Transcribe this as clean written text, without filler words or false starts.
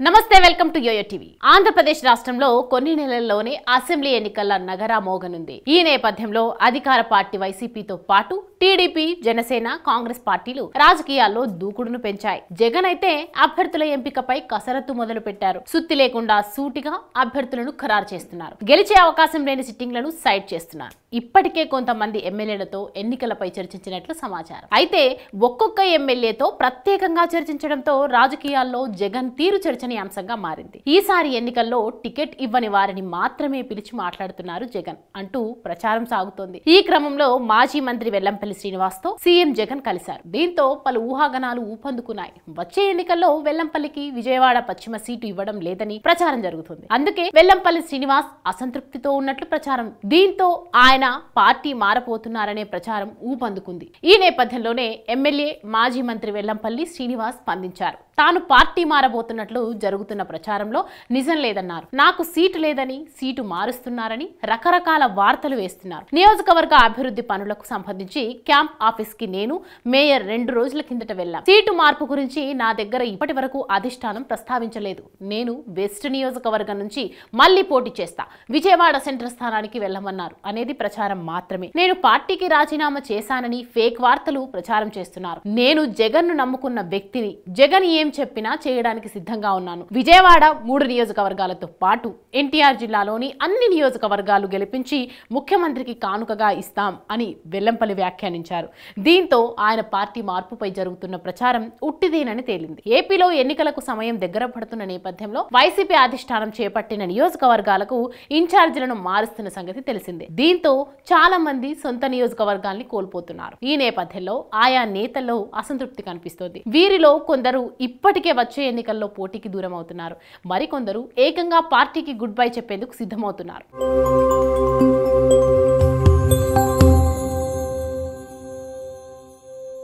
నమస్తే welcome to YoYo TV. Andhra Pradesh రాష్ట్రంలో కొన్ని నెలల్లోనే అసెంబ్లీ ఎన్నికల నగరా మోగనుంది. ఈ నేపథ్యంలో అధికార పార్టీ వైసీపీతో పాటు టీడీపీ, జనసేన, కాంగ్రెస్ పార్టీలు రాజకీయాల్లో దూకుడును పెంచాయి. జగన్ అయితే అభ్యర్థుల ఎంపికపై కసరత్తు మొదలు పెట్టారు. సుత్తి లేకుండా సూటిగా అభ్యర్థులను ఖరారు చేస్తున్నారు. గెలిచే అవకాశం లేని సిట్టింగ్లను సైడ్ చేస్తున్నారు. ఇప్పటికే కొంతమంది ఎమ్మెల్యేలతో ఎన్నికలపై చర్చించినట్లు సమాచారం. అయితే ఒక్కొక్క ఎమ్మెల్యేతో ప్రత్యేకంగా చర్చించడంతో రాజకీయాల్లో జగన్ తీరు చర్చనీయాంశంగా మారింది. ఈసారి ఎన్నికల్లో టికెట్ ఇవ్వని వారిని మాత్రమే పిలిచి మాట్లాడుతున్నారు జగన్ అంటూ ప్రచారం సాగుతోంది. ఈ క్రమంలో మాజీ మంత్రి వెల్లంపల్లి శ్రీనివాస్ తో సీఎం జగన్ కలిశారు. దీంతో పలు ఊహాగానాలు ఊపందుకున్నాయి. వచ్చే ఎన్నికల్లో వెల్లంపల్లికి విజయవాడ పశ్చిమ సీటు ఇవ్వడం లేదని ప్రచారం జరుగుతుంది. అందుకే వెల్లంపల్లి శ్రీనివాస్ అసంతృప్తితో ఉన్నట్లు ప్రచారం. దీంతో ఆయన పార్టీ మారపోతున్నారనే ప్రచారం ఊపందుకుంది. ఈ నేపథ్యంలోనే ఎమ్మెల్యే మాజీ మంత్రి వెల్లంపల్లి శ్రీనివాస్ స్పందించారు. తాను పార్టీ మారబోతున్నట్లు జరుగుతున్న ప్రచారంలో నిజం లేదన్నారు. నాకు సీటు లేదని, సీటు మారుస్తున్నారని రకరకాల వార్తలు వేస్తున్నారు. నియోజకవర్గ అభివృద్ధి పనులకు సంబంధించి క్యాంప్ ఆఫీస్ కి నేను మేయర్ 2 రోజుల కిందట వెళ్ళాం. సీటు మార్పు గురించి నా దగ్గర ఇప్పటి వరకు అధిష్టానం ప్రస్తావించలేదు. నేను వెస్ట్ నియోజకవర్గం నుంచి మళ్లీ పోటీ చేస్తా, విజయవాడ సెంట్రల్ స్థానానికి వెళ్ళమన్నారు అనేది ప్రచారం మాత్రమే. నేను పార్టీకి రాజీనామా చేశానని ఫేక్ వార్తలు ప్రచారం చేస్తున్నారు. నేను జగన్ ను నమ్ముకున్న వ్యక్తిని. జగన్ ఏం చెప్పినా చేయడానికి సిద్ధంగా ఉన్నాను. విజయవాడ 3 నియోజకవర్గాలతో పాటు ఎన్టీఆర్ జిల్లాలోని అన్ని నియోజకవర్గాలు గెలిపించి ముఖ్యమంత్రికి కానుకగా ఇస్తాం అని వెల్లంపల్లి వ్యాఖ్యానించారు. దీంతో ఆయన పార్టీ మార్పుపై జరుగుతున్న ప్రచారం ఉట్టిదేనని తేలింది. ఏపీలో ఎన్నికలకు సమయం దగ్గర పడుతున్న నేపథ్యంలో వైసీపీ అధిష్టానం చేపట్టిన నియోజకవర్గాలకు ఇన్ఛార్జీలను మారుస్తున్న సంగతి తెలిసిందే. దీంతో చాలా మంది సొంత నియోజకవర్గాల్ని కోల్పోతున్నారు. ఈ నేపథ్యంలో ఆయా నేతల్లో అసంతృప్తి కనిపిస్తోంది. వీరిలో కొందరు ఇప్పటికే వచ్చే ఎన్నికల్లో పోటీకి దూరం అవుతున్నారు. మరికొందరు ఏకంగా పార్టీకి గుడ్ బై చెప్పేందుకు సిద్ధమవుతున్నారు.